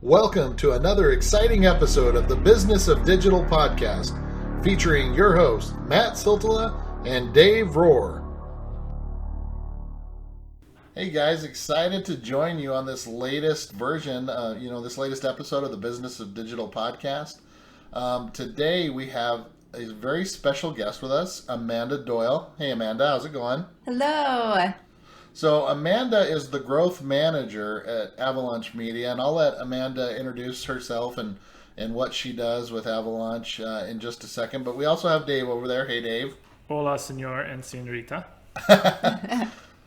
Welcome to another exciting episode of the Business of Digital podcast, featuring your hosts, Matt Siltala and Dave Rohr. Hey guys, excited to join you on this latest version, this latest episode of the Business of Digital podcast. Today we have a very special guest with us, Amanda Doyle. Hey Amanda, how's it going? Hello. So Amanda is the growth manager at Avalanche Media, and I'll let Amanda introduce herself and what she does with Avalanche in just a second. But we also have Dave over there. Hey, Dave. Hola, senor and senorita.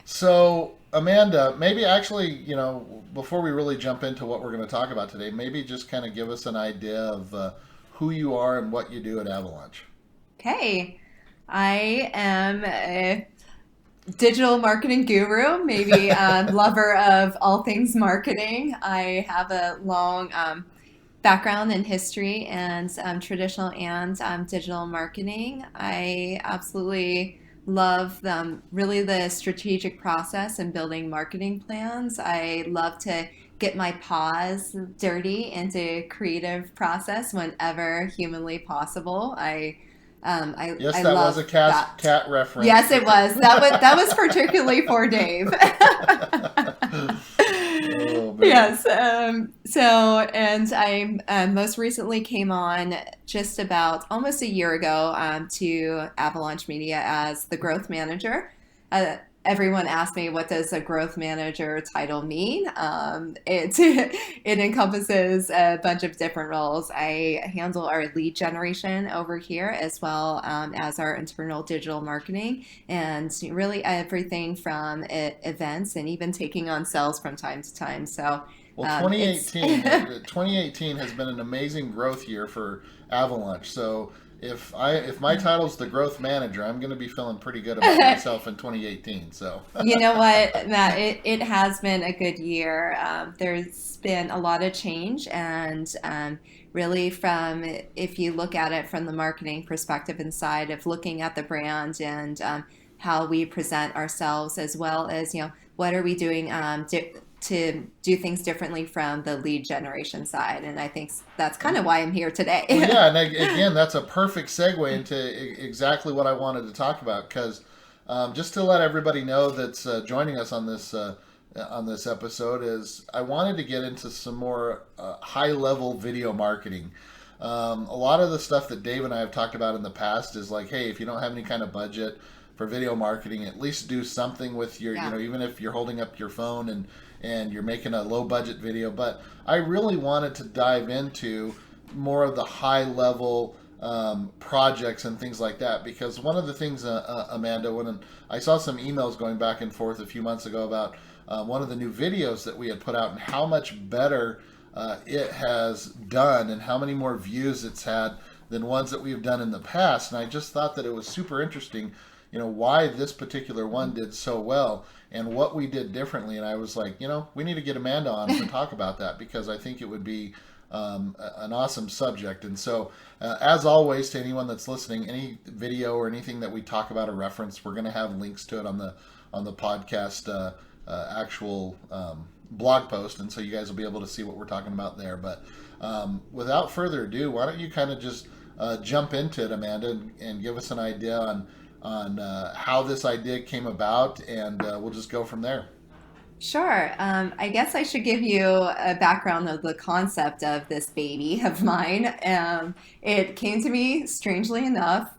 So Amanda, maybe actually, before we really jump into what we're going to talk about today, maybe just kind of give us an idea of who you are and what you do at Avalanche. Okay. I am a digital marketing guru, maybe lover of all things marketing. I have a long background in history and traditional and digital marketing. I absolutely love really the strategic process and building marketing plans. I love to get my paws dirty into creative process whenever humanly possible. Yes, that was a cat reference. Yes, it was. That was particularly for Dave. Oh, yes. I most recently came on just about almost a year ago to Avalanche Media as the growth manager. Everyone asked me, what does a growth manager title mean? It encompasses a bunch of different roles. I handle our lead generation over here, as well as our internal digital marketing, and really everything from events and even taking on sales from time to time. So, well, 2018 has been an amazing growth year for Avalanche. So if my title's the growth manager, I'm going to be feeling pretty good about myself in 2018. So you know what, Matt, it has been a good year. There's been a lot of change, and really from, if you look at it from the marketing perspective inside of looking at the brand and how we present ourselves, as well as what are we doing to do things differently from the lead generation side. And I think that's kind of why I'm here today. Well, yeah, and again, that's a perfect segue into exactly what I wanted to talk about, because just to let everybody know that's joining us on this episode, is I wanted to get into some more high-level video marketing. A lot of the stuff that Dave and I have talked about in the past is like, hey, if you don't have any kind of budget for video marketing, at least do something with your, even if you're holding up your phone and you're making a low budget video. But I really wanted to dive into more of the high level projects and things like that, because one of the things, Amanda, when I saw some emails going back and forth a few months ago about one of the new videos that we had put out and how much better it has done and how many more views it's had than ones that we've done in the past. And I just thought that it was super interesting, why this particular one did so well and what we did differently. And I was like, we need to get Amanda on to talk about that, because I think it would be an awesome subject. And so, as always, to anyone that's listening, any video or anything that we talk about or reference, we're going to have links to it on the podcast actual blog post, and so you guys will be able to see what we're talking about there. But without further ado, why don't you kind of just jump into it, Amanda, and give us an idea on how this idea came about, and we'll just go from there. Sure. I guess I should give you a background of the concept of this baby of mine. It came to me, strangely enough,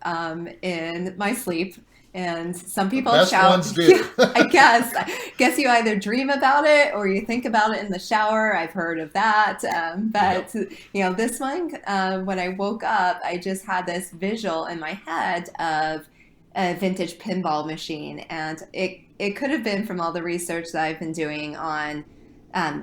in my sleep. And some people shout. Ones do. I guess you either dream about it or you think about it in the shower. I've heard of that. This one, when I woke up, I just had this visual in my head of a vintage pinball machine, and it could have been from all the research that I've been doing on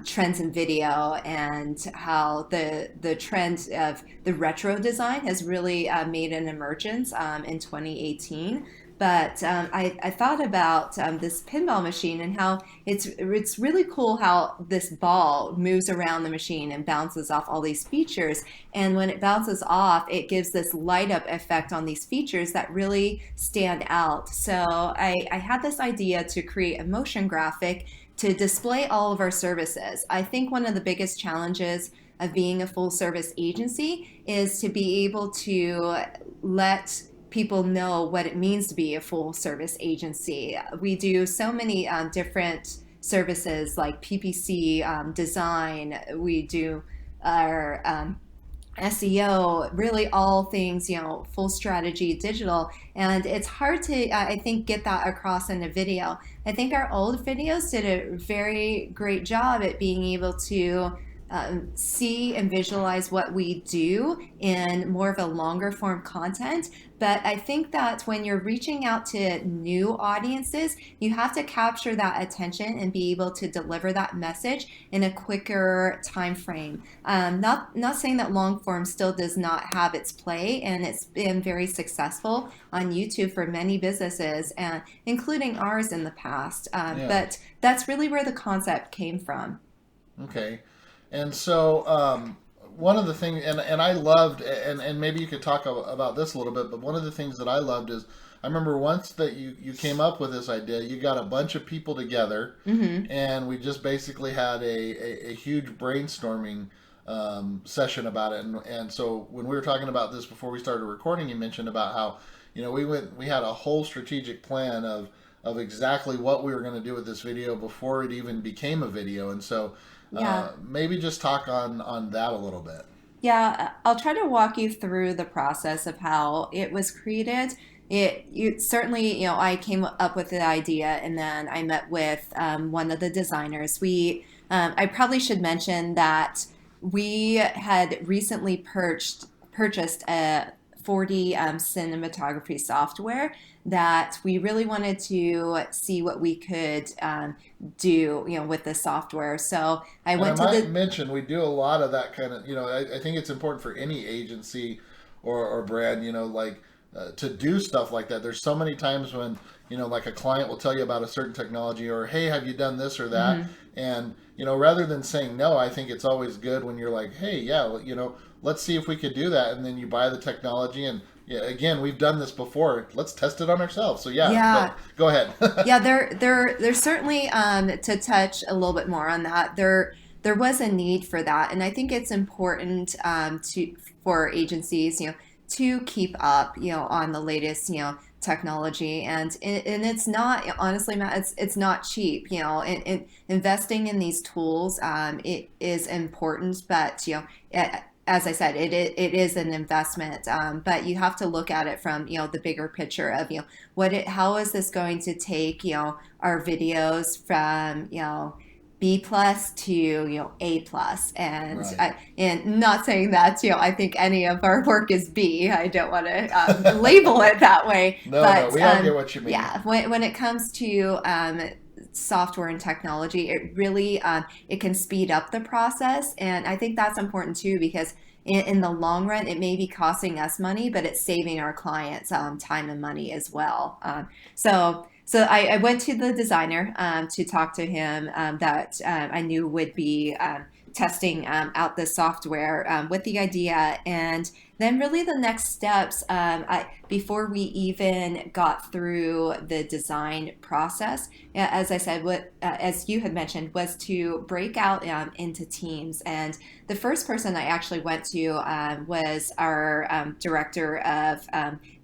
trends in video, and how the trend of the retro design has really made an emergence in 2018. But I thought about this pinball machine and how it's really cool how this ball moves around the machine and bounces off all these features. And when it bounces off, it gives this light up effect on these features that really stand out. So I had this idea to create a motion graphic to display all of our services. I think one of the biggest challenges of being a full service agency is to be able to let people know what it means to be a full service agency. We do so many different services like PPC, design, we do our SEO, really all things, full strategy digital. And it's hard to, I think, get that across in a video. I think our old videos did a very great job at being able to see and visualize what we do in more of a longer form content. But I think that when you're reaching out to new audiences, you have to capture that attention and be able to deliver that message in a quicker time frame. Not saying that long form still does not have its play, and it's been very successful on YouTube for many businesses, and including ours in the past. But that's really where the concept came from. Okay. And so one of the things, and I loved, and maybe you could talk about this a little bit, but one of the things that I loved is, I remember once that you came up with this idea, you got a bunch of people together, and we just basically had a huge brainstorming session about it. And so when we were talking about this before we started recording, you mentioned about how, we had a whole strategic plan of exactly what we were going to do with this video before it even became a video. And so maybe just talk on that a little bit. Yeah, I'll try to walk you through the process of how it was created. Certainly, I came up with the idea, and then I met with one of the designers. I probably should mention that we had recently purchased a 4D cinematography software that we really wanted to see what we could do, with the software. So I mention we do a lot of that kind of, I think it's important for any agency or brand, to do stuff like that. There's so many times when, like a client will tell you about a certain technology, or, hey, have you done this or that? And, rather than saying no, I think it's always good when you're like, hey, let's see if we could do that. And then you buy the technology, and again, we've done this before. Let's test it on ourselves. So go ahead. There's certainly to touch a little bit more on that. There was a need for that, and I think it's important for agencies, to keep up, on the latest, technology, and it's not, honestly, Matt, it's not cheap. Investing in these tools, it is important, but as I said, it is an investment, but you have to look at it from the bigger picture of how is this going to take our videos from B+ to A+, and right. And not saying that I think any of our work is B. I don't want to label it that way. But we all get what you mean. Yeah, when it comes to software and technology, it really it can speed up the process, and I think that's important too, because in the long run it may be costing us money, but it's saving our clients time and money as well. So I went to the designer to talk to him that I knew would be testing out the software with the idea. And then really the next steps, before we even got through the design process, as I said, as you had mentioned, was to break out into teams. And the first person I actually went to was our director of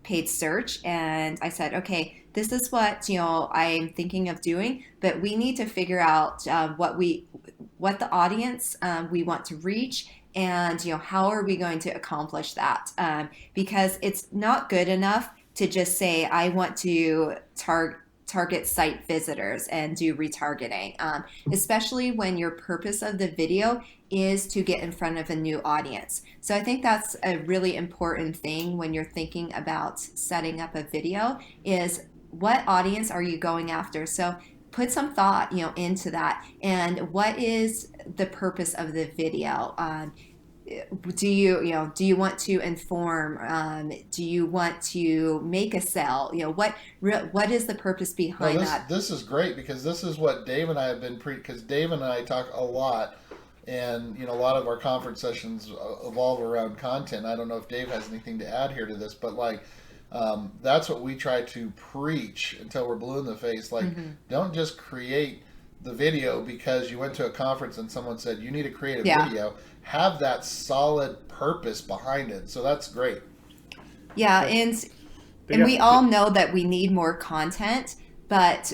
paid search. And I said, okay, this is what I'm thinking of doing, but we need to figure out what the audience we want to reach, and how are we going to accomplish that? Because it's not good enough to just say I want to target site visitors and do retargeting, especially when your purpose of the video is to get in front of a new audience. So I think that's a really important thing when you're thinking about setting up a video, is what audience are you going after? So put some thought, into that. And what is the purpose of the video? Do you want to inform? Do you want to make a sell? What is the purpose behind that? This is great, because this is what Dave and I have been because Dave and I talk a lot, and a lot of our conference sessions evolve around content. I don't know if Dave has anything to add here to this, but that's what we try to preach until we're blue in the face. Don't just create the video because you went to a conference and someone said you need to create a Yeah. video. Have that solid purpose behind it. So that's great. Yeah, and we all know that we need more content, but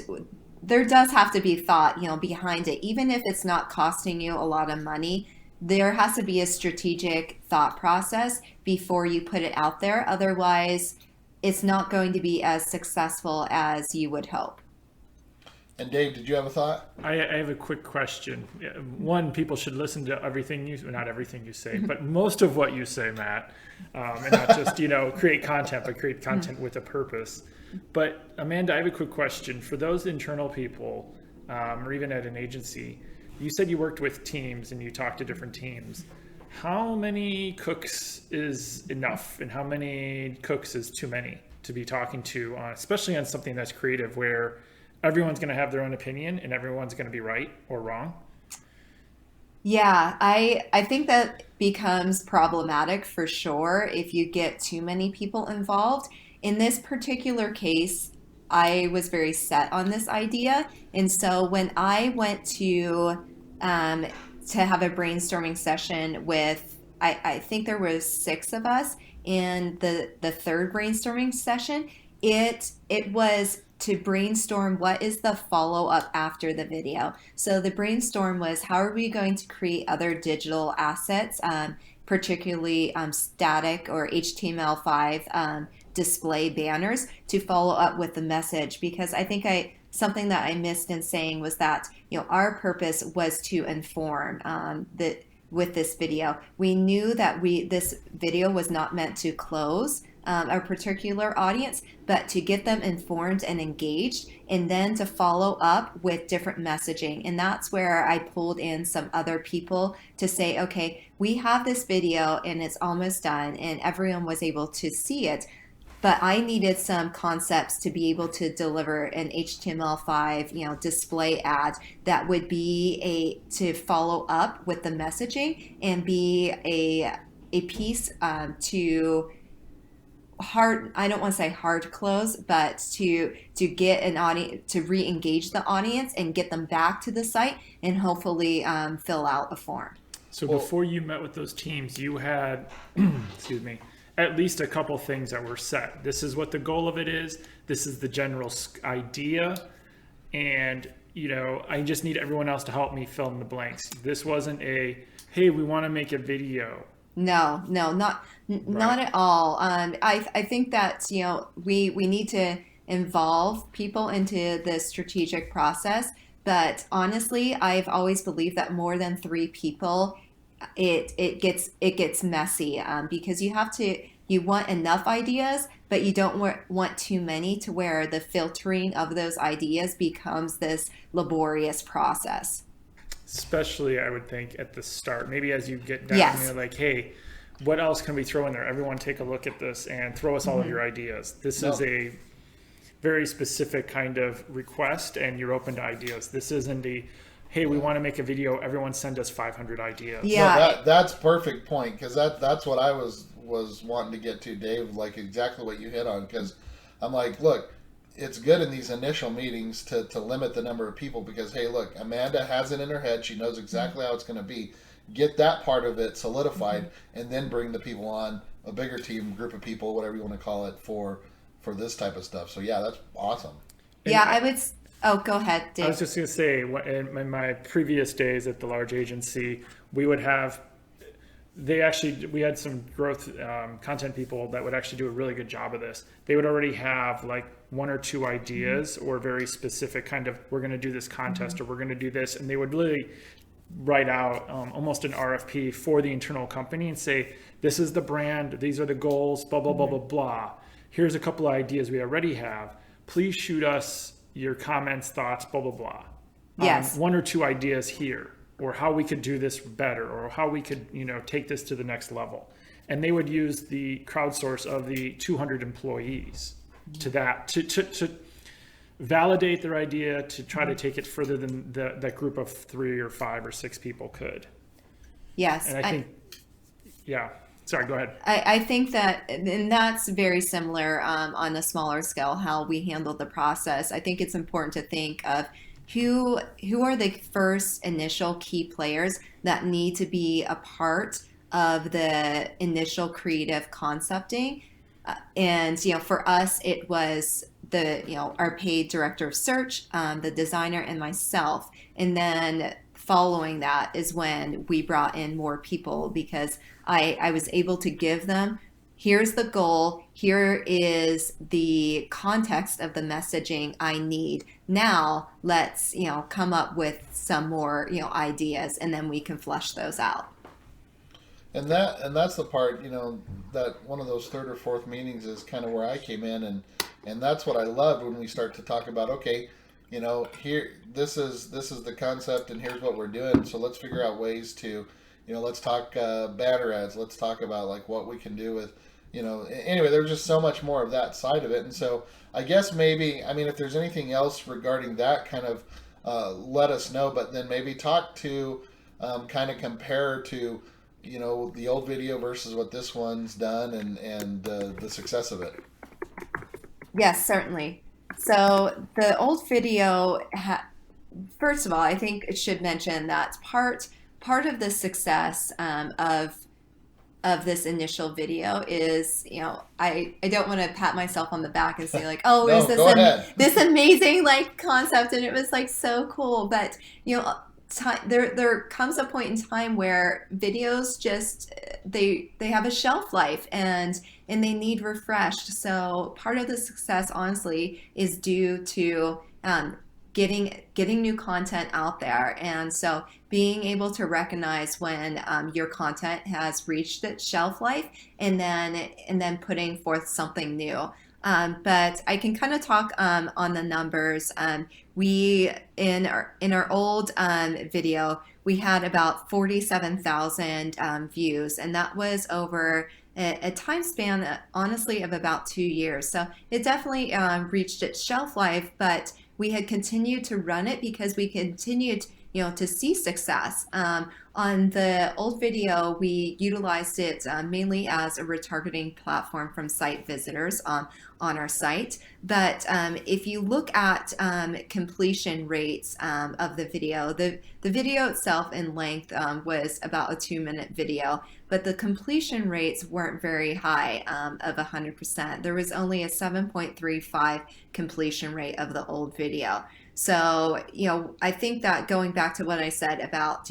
there does have to be thought, behind it. Even if it's not costing you a lot of money, there has to be a strategic thought process before you put it out there. Otherwise, it's not going to be as successful as you would hope. And Dave, did you have a thought? I have a quick question. One, people should listen to everything not everything you say, but most of what you say, Matt, and not just, create content, but create content with a purpose. But Amanda, I have a quick question. For those internal people, or even at an agency, you said you worked with teams and you talked to different teams. How many cooks is enough, and how many cooks is too many to be talking to, especially on something that's creative where everyone's going to have their own opinion and everyone's going to be right or wrong? Yeah, I think that becomes problematic for sure if you get too many people involved. In this particular case, I was very set on this idea. And so when I went to have a brainstorming session with, I think there was 6 of us in the third brainstorming session, it was to brainstorm what is the follow-up after the video. So the brainstorm was, how are we going to create other digital assets, particularly static or HTML5 display banners to follow up with the message? Because I think something that I missed in saying was that our purpose was to inform with this video. We knew that this video was not meant to close a particular audience, but to get them informed and engaged, and then to follow up with different messaging. And that's where I pulled in some other people to say, okay, we have this video and it's almost done and everyone was able to see it, but I needed some concepts to be able to deliver an HTML5, display ad that would be to follow up with the messaging and be a piece to I don't want to say hard close, but to get an audience, to re-engage the audience and get them back to the site and hopefully fill out a form. So before you met with those teams, you had, excuse me, at least a couple things that were set. This is what the goal of it is. This is the general idea. And, I just need everyone else to help me fill in the blanks. This wasn't hey, we want to make a video. No, not at all. I think that we need to involve people into the strategic process. But honestly, I've always believed that more than 3 people, it gets messy because you want enough ideas, but you don't want too many to where the filtering of those ideas becomes this laborious process. Especially, I would think, at the start. Maybe as you get down, Yes. you're like, hey, what else can we throw in there? Everyone take a look at this and throw us all of your ideas. This is a very specific kind of request, and you're open to ideas. This isn't hey, we want to make a video, everyone send us 500 ideas. Yeah. No, that's perfect point, because that's what I was wanting to get to, Dave, like exactly what you hit on, because I'm like, look, it's good in these initial meetings to limit the number of people because, hey, look, Amanda has it in her head. She knows exactly how it's going to be. Get that part of it solidified and then bring the people on, a bigger team, group of people, whatever you want to call it, for this type of stuff. So, yeah, that's awesome. Yeah, I would... Oh, go ahead, Dave. I was just going to say, in my previous days at the large agency, we would have... we had some growth content people that would actually do a really good job of this. They would already have like 1 or 2 ideas or very specific kind of, we're going to do this contest or we're going to do this. And they would really write out almost an RFP for the internal company and say, this is the brand, these are the goals, blah, blah, blah, blah, blah. Here's a couple of ideas we already have. Please shoot us your comments, thoughts, blah, blah, blah. Yes. 1 or 2 ideas here, or how we could do this better, or how we could, take this to the next level. And they would use the crowdsource of the 200 employees to validate their idea, to try to take it further than that group of 3 or 5 or 6 people could. Yes. And I think, sorry, go ahead. I think that, and that's very similar on a smaller scale, how we handle the process. I think it's important to think of who are the first initial key players that need to be a part of the initial creative concepting. And for us, it was our paid director of search, the designer, and myself. And then following that is when we brought in more people, because I was able to give them, here's the goal, here is the context of the messaging I need. Now let's come up with some more ideas, and then we can flesh those out. And that's the part, that one of those third or fourth meetings is kind of where I came in, and that's what I loved when we start to talk about, okay, here, this is the concept, and here's what we're doing. So let's figure out ways to, let's talk banner ads. Let's talk about like what we can do with, anyway, there's just so much more of that side of it. And so I guess maybe, I mean, if there's anything else regarding that, kind of let us know, but then maybe talk to, kind of compare to, the old video versus what this one's done, and the success of it. Yes, certainly. So the old video, first of all, I think it should mention that part of the success of this initial video is, I don't want to pat myself on the back and say like, oh, No, is this go ahead. this amazing like concept, and it was like so cool, but there comes a point in time where videos just they have a shelf life, and they need refreshed. So part of the success, honestly, is due to getting new content out there, and so being able to recognize when your content has reached its shelf life, and then putting forth something new. But I can kind of talk on the numbers. We in our old video, we had about 47,000 views, and that was over a time span, honestly, of about 2 years. So it definitely reached its shelf life, but we had continued to run it because we continued to see success. On the old video, we utilized it mainly as a retargeting platform from site visitors on our site. But if you look at completion rates of the video, the video itself in length was about a 2-minute video, but the completion rates weren't very high of 100%. There was only a 7.35 completion rate of the old video. So, I think that going back to what I said about,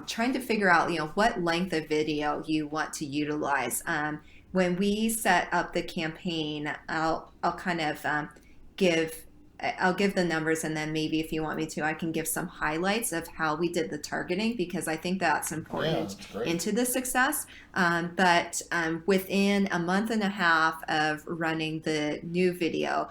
trying to figure out, what length of video you want to utilize. When we set up the campaign, I'll kind of I'll give the numbers, and then maybe if you want me to, I can give some highlights of how we did the targeting, because I think that's important into the success. But within a month and a half of running the new video,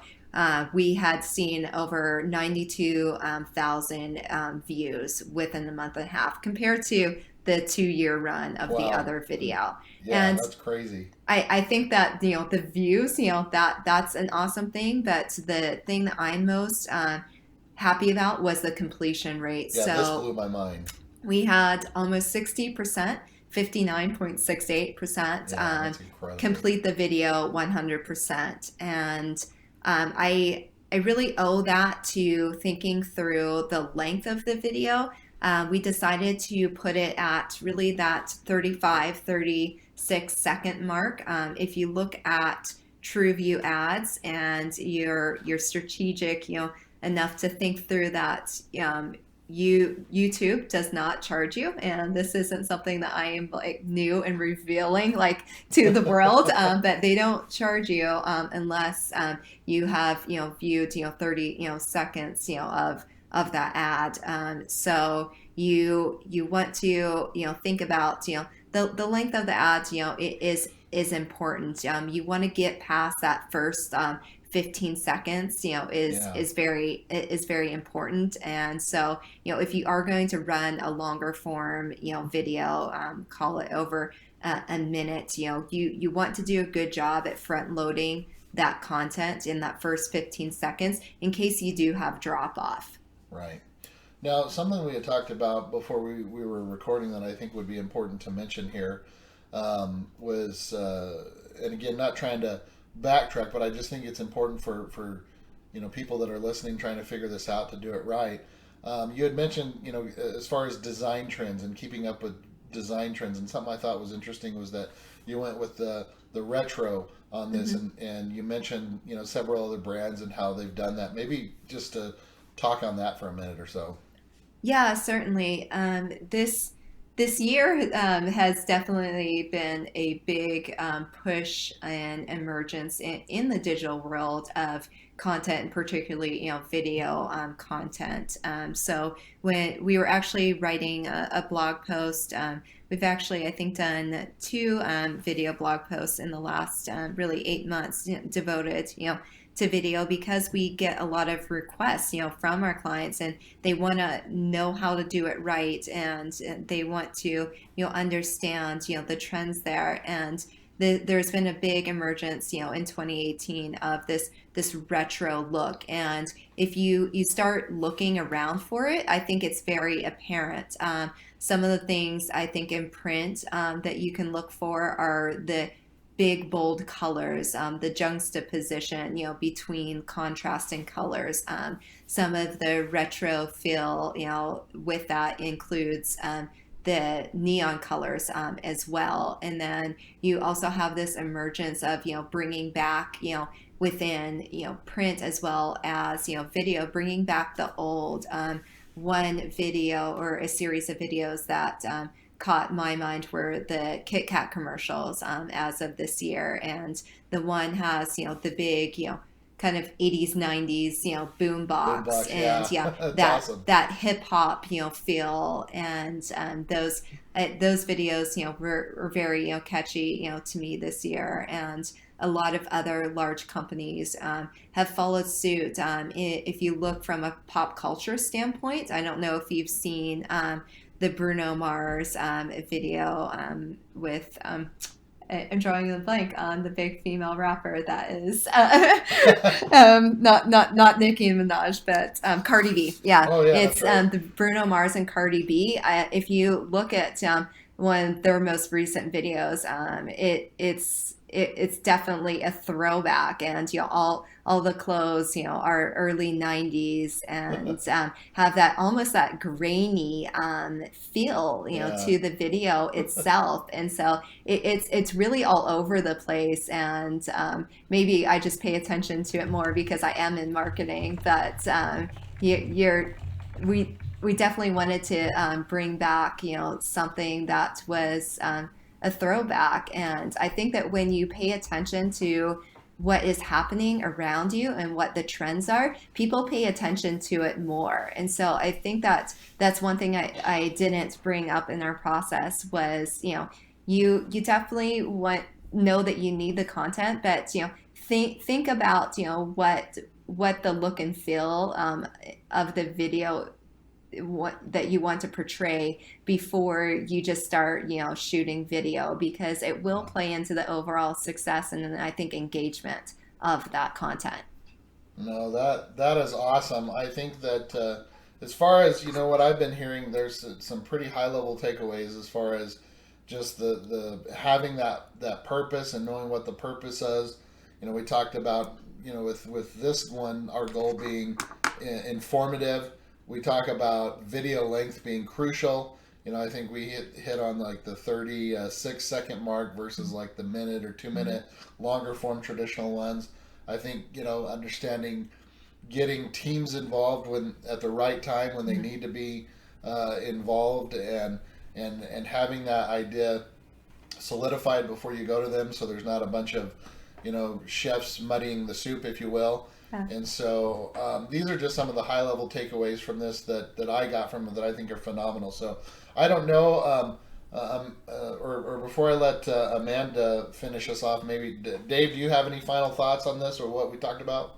we had seen over 92,000 views within a month and a half, compared to the 2-year run of the other video. Yeah, and that's crazy. I think that the views, that's an awesome thing, but the thing that I'm most happy about was the completion rate. Yeah, so this blew my mind. we had almost 60%, 59.68% complete the video 100%. And I really owe that to thinking through the length of the video. We decided to put it at really that 36-second mark. If you look at TrueView ads and you're strategic, enough to think through that, YouTube does not charge you, and this isn't something that I am like new and revealing like to the world, but they don't charge you unless you have viewed 30 seconds of that ad. So you want to think about the length of the ads. It is important. You want to get past that first 15 seconds is very important. And so if you are going to run a longer form video, call it over a minute, you want to do a good job at front loading that content in that first 15 seconds in case you do have drop off. Right. Now, something we had talked about before we were recording that I think would be important to mention here was, and again, not trying to backtrack, but I just think it's important for people that are listening trying to figure this out to do it right. You had mentioned, as far as design trends and keeping up with design trends, and something I thought was interesting was that you went with the retro on this, and you mentioned, several other brands and how they've done that. Maybe just to talk on that for a minute or so. Yeah, certainly. This year has definitely been a big push and emergence in the digital world of content, and particularly video content. So when we were actually writing a blog post, we've actually I think done two video blog posts in the last really 8 months, devoted to video, because we get a lot of requests from our clients, and they want to know how to do it right, and they want to understand the trends there. And there's been a big emergence in 2018 of this retro look, and if you start looking around for it, I think it's very apparent. Some of the things I think in print that you can look for are the big bold colors, the juxtaposition between contrasting colors. Some of the retro feel with that includes the neon colors as well. And then you also have this emergence of bringing back within print as well as video, bringing back the old. One video or a series of videos that caught my mind were the Kit Kat commercials as of this year, and the one has the big kind of 80s 90s boom box, and that awesome. That hip hop feel, and those videos were very catchy to me this year. And a lot of other large companies have followed suit. If you look from a pop culture standpoint, I don't know if you've seen the Bruno Mars video with I'm drawing a blank on the big female rapper that is not Nicki Minaj, but Cardi B. Yeah, Oh, yeah, it's that's right. the Bruno Mars and Cardi B. If you look at one of their most recent videos, it's definitely a throwback, and all the clothes are early 90s, and have that almost that grainy feel to the video itself. And so it's really all over the place, and maybe I just pay attention to it more because I am in marketing. But we definitely wanted to bring back something that was a throwback. And I think that when you pay attention to what is happening around you and what the trends are, people pay attention to it more. And so I think that's one thing I didn't bring up in our process was you definitely know that you need the content, but think about what the look and feel of the video that you want to portray before you just start shooting video, because it will play into the overall success and I think engagement of that content. No, that is awesome. I think that as far as what I've been hearing, there's some pretty high level takeaways as far as just the having that purpose and knowing what the purpose is. We talked about with this one, our goal being informative. We talk about video length being crucial. I think we hit on like the 36-second mark versus like the minute or 2-minute longer form traditional ones. I think understanding getting teams involved at the right time when they need to be involved, and having that idea solidified before you go to them, so there's not a bunch of chefs muddying the soup, if you will. And so these are just some of the high-level takeaways from this that I got from it that I think are phenomenal. So I don't know, or before I let Amanda finish us off, maybe Dave, do you have any final thoughts on this or what we talked about?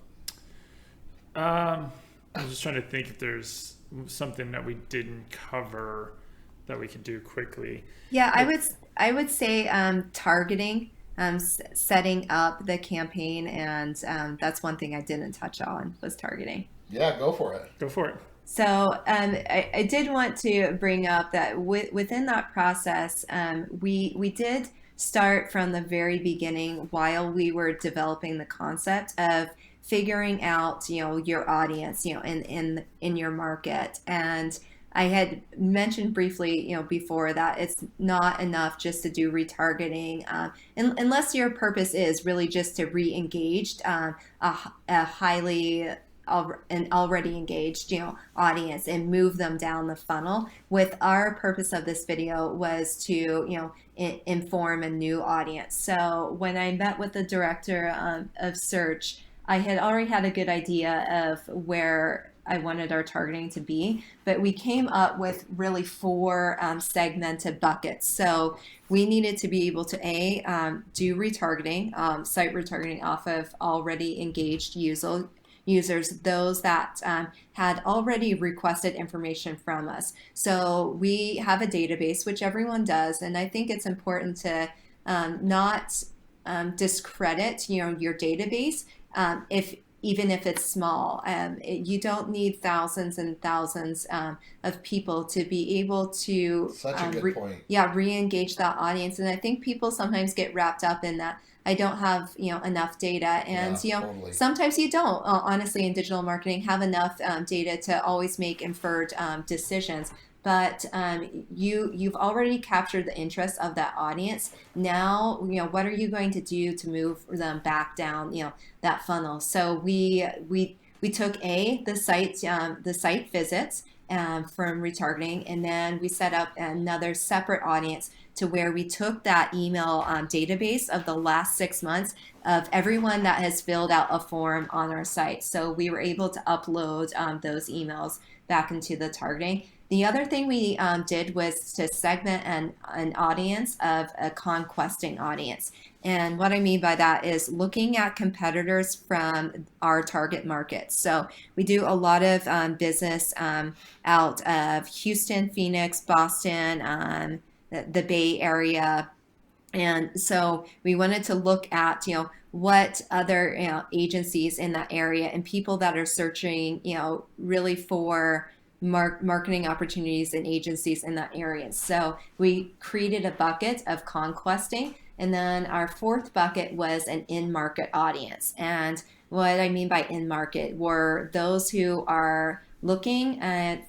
I'm just trying to think if there's something that we didn't cover that we could do quickly. Yeah, I would say targeting. Setting up the campaign, and that's one thing I didn't touch on was targeting. Yeah, go for it. Go for it. So I did want to bring up that within that process, we did start from the very beginning while we were developing the concept of figuring out, your audience, in your market. And I had mentioned briefly, before that it's not enough just to do retargeting, unless your purpose is really just to re-engage a highly an already engaged, audience and move them down the funnel. With our purpose of this video was to, inform a new audience. So when I met with the director of search, I had already had a good idea of where I wanted our targeting to be, but we came up with really 4 segmented buckets. So we needed to be able to do retargeting, site retargeting off of already engaged users, those that had already requested information from us. So we have a database, which everyone does, and I think it's important to not discredit, your database, even if it's small. You don't need thousands and thousands of people to be able to Such a good point. re-engage that audience. And I think people sometimes get wrapped up in that. I don't have enough data, and Totally. sometimes you don't honestly in digital marketing have enough data to always make inferred decisions. But you've already captured the interest of that audience. Now, what are you going to do to move them back down, that funnel? So we took the site visits from retargeting, and then we set up another separate audience to where we took that email database of the last 6 months of everyone that has filled out a form on our site. So we were able to upload those emails back into the targeting. The other thing we did was to segment an audience of a conquesting audience. And what I mean by that is looking at competitors from our target market. So we do a lot of business out of Houston, Phoenix, Boston, the Bay Area. And so we wanted to look at, what other agencies in that area and people that are searching, really for marketing opportunities and agencies in that area. So we created a bucket of conquesting, and then our 4th bucket was an in-market audience. And what I mean by in-market were those who are looking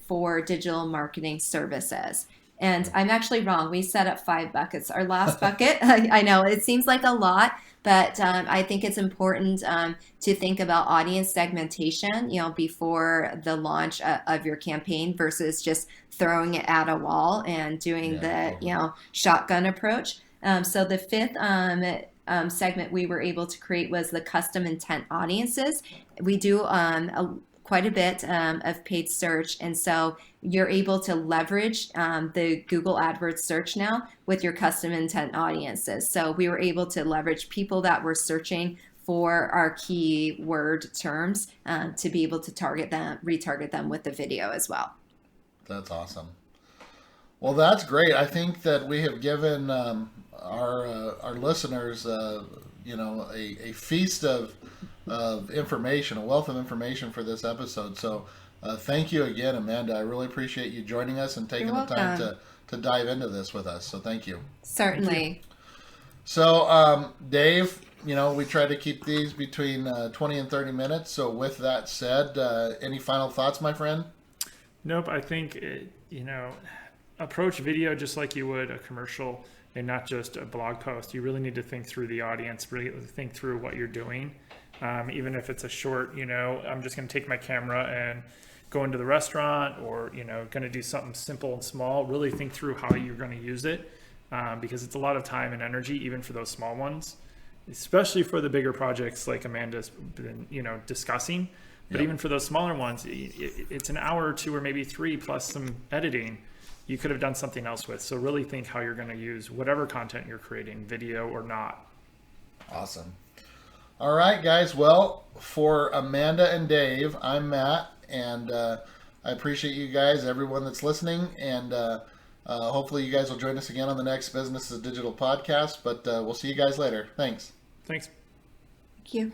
for digital marketing services. And I'm actually wrong. We set up 5 buckets. Our last bucket, I know it seems like a lot, but I think it's important to think about audience segmentation, before the launch of your campaign versus just throwing it at a wall and doing the shotgun approach. So the 5th segment we were able to create was the custom intent audiences. We do quite a bit of paid search, and so you're able to leverage the Google AdWords search now with your custom intent audiences. So we were able to leverage people that were searching for our keyword terms to be able to retarget them with the video as well. That's awesome. Well, that's great. I think that we have given our listeners, a feast of information, a wealth of information for this episode. So thank you again, Amanda. I really appreciate you joining us and taking the time to dive into this with us. So thank you. Certainly. Thank you. So Dave, we try to keep these between 20 and 30 minutes. So with that said, any final thoughts, my friend? Nope. I think, approach video just like you would a commercial and not just a blog post. You really need to think through the audience, really think through what you're doing. Even if it's a short, I'm just going to take my camera and go into the restaurant, or, going to do something simple and small. Really think through how you're going to use it, because it's a lot of time and energy, even for those small ones, especially for the bigger projects like Amanda's been, discussing. But even for those smaller ones, it's an hour or 2 or maybe 3 plus some editing you could have done something else with. So really think how you're going to use whatever content you're creating, video or not. Awesome. All right, guys. Well, for Amanda and Dave, I'm Matt, and I appreciate you guys, everyone that's listening, and hopefully you guys will join us again on the next Business is Digital podcast, but we'll see you guys later. Thanks. Thanks. Thank you.